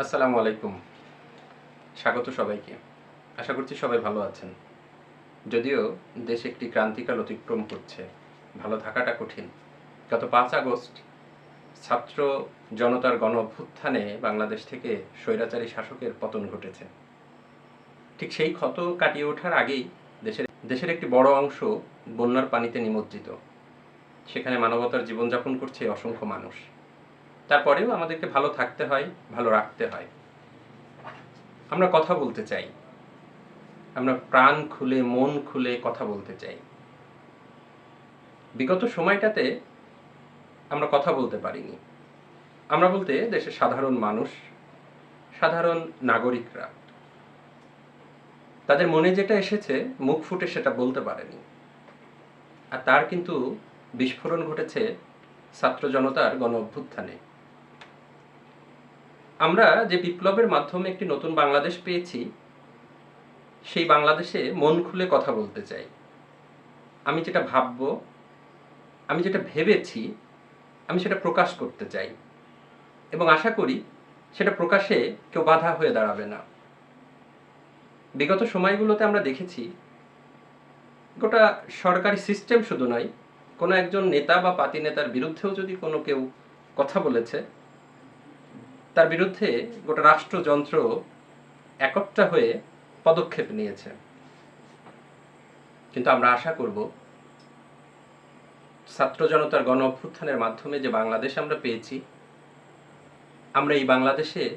আসসালামু আলাইকুম। স্বাগত সবাইকে। আশা করছি সবাই ভালো আছেন। যদিও দেশ একটি ক্রান্তিকাল অতিক্রম করছে, ভালো থাকাটা কঠিন। গত ৫ আগস্ট ছাত্র জনতার গণ-অভ্যুত্থানে বাংলাদেশ থেকে স্বৈরাচারী শাসকের পতন ঘটেছে। ঠিক সেই ক্ষত কাটিয়ে ওঠার আগেই দেশের একটি বড় অংশ বন্যার পানিতে নিমজ্জিত। সেখানে মানবতার জীবনযাপন করছে অসংখ্য মানুষ। তারপরেও আমাদেরকে ভালো থাকতে হয়, ভালো রাখতে হয়। আমরা কথা বলতে চাই। আমরা প্রাণ খুলে মন খুলে কথা বলতে চাই। বিগত সময়টাতে আমরা কথা বলতে পারিনি। আমরা বলতে দেশের সাধারণ মানুষ, সাধারণ নাগরিকরা তাদের মনে যেটা এসেছে মুখ ফুটে সেটা বলতে পারেনি। আর তার কিন্তু বিস্ফোরণ ঘটেছে ছাত্র জনতার গণ-অভ্যুত্থানে। আমরা যে বিপ্লবের মাধ্যমে একটি নতুন বাংলাদেশ পেয়েছি, সেই বাংলাদেশে মন খুলে কথা বলতে চাই। আমি যেটা ভাববো, আমি যেটা ভেবেছি, আমি সেটা প্রকাশ করতে চাই এবং আশা করি সেটা প্রকাশে কেউ বাধা হয়ে দাঁড়াবে না। বিগত সময়গুলোতে আমরা দেখেছি গোটা সরকারি সিস্টেম শুধু নয়, কোনো একজন নেতা বা পাতি নেতার বিরুদ্ধেও যদি কোনো কেউ কথা বলেছে, তার বিরুদ্ধে গোটা রাষ্ট্রযন্ত্র একট্টা হয়ে পদক্ষেপ নিয়েছে। কিন্তু আমরা আশা করব ছাত্র জনতার গণ অভ্যুত্থানের মাধ্যমে যে বাংলাদেশ আমরা পেয়েছি, আমরা এই বাংলাদেশে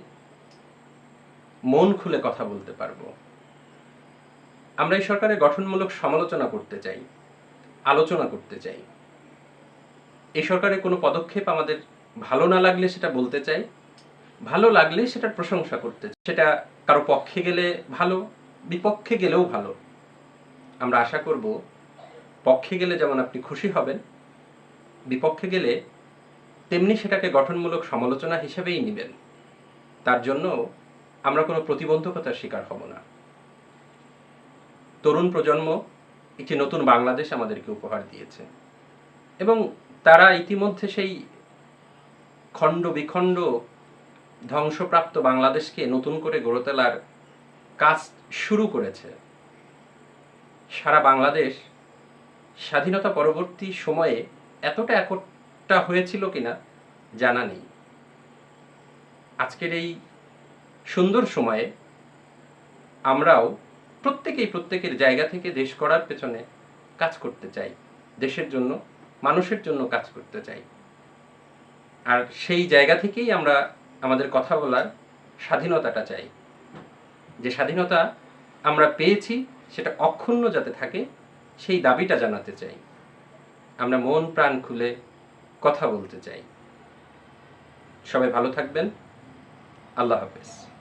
মন খুলে কথা বলতে পারবো। আমরা এই সরকারের গঠনমূলক সমালোচনা করতে চাই, আলোচনা করতে চাই। এই সরকারের কোনো পদক্ষেপ আমাদের ভালো না লাগলে সেটা বলতে চাই, ভালো লাগলে সেটার প্রশংসা করতে চাই। সেটা কারো পক্ষে গেলে ভালো, বিপক্ষে গেলেও ভালো। আমরা আশা করব পক্ষে গেলে যেমন আপনি খুশি হবেন, বিপক্ষে গেলে তেমনি সেটাকে গঠনমূলক সমালোচনা হিসেবেই নেবেন। তার জন্য আমরা কোনো প্রতিবন্ধকতার শিকার হব না। তরুণ প্রজন্ম একটি নতুন বাংলাদেশ আমাদেরকে উপহার দিয়েছে এবং তারা ইতিমধ্যে সেই খণ্ড বিখণ্ড ধ্বংসপ্রাপ্ত বাংলাদেশকে নতুন করে গড়ে তোলার কাজ শুরু করেছে। সারা বাংলাদেশ স্বাধীনতা পরবর্তী সময়ে এতটা একটা হয়েছিল কিনা জানা নেই। আজকের এই সুন্দর সময়ে আমরাও প্রত্যেকের জায়গা থেকে দেশ গড়ার পেছনে কাজ করতে চাই, দেশের জন্য, মানুষের জন্য কাজ করতে চাই। আর সেই জায়গা থেকেই আমরা আমাদের কথা বলার স্বাধীনতাটা চাই। যে স্বাধীনতা আমরা পেয়েছি সেটা অক্ষুণ্ণ যাতে থাকে, সেই দাবিটা জানাতে চাই। আমরা মন প্রাণ খুলে কথা বলতে চাই। সবাই ভালো থাকবেন। আল্লাহ হাফেজ।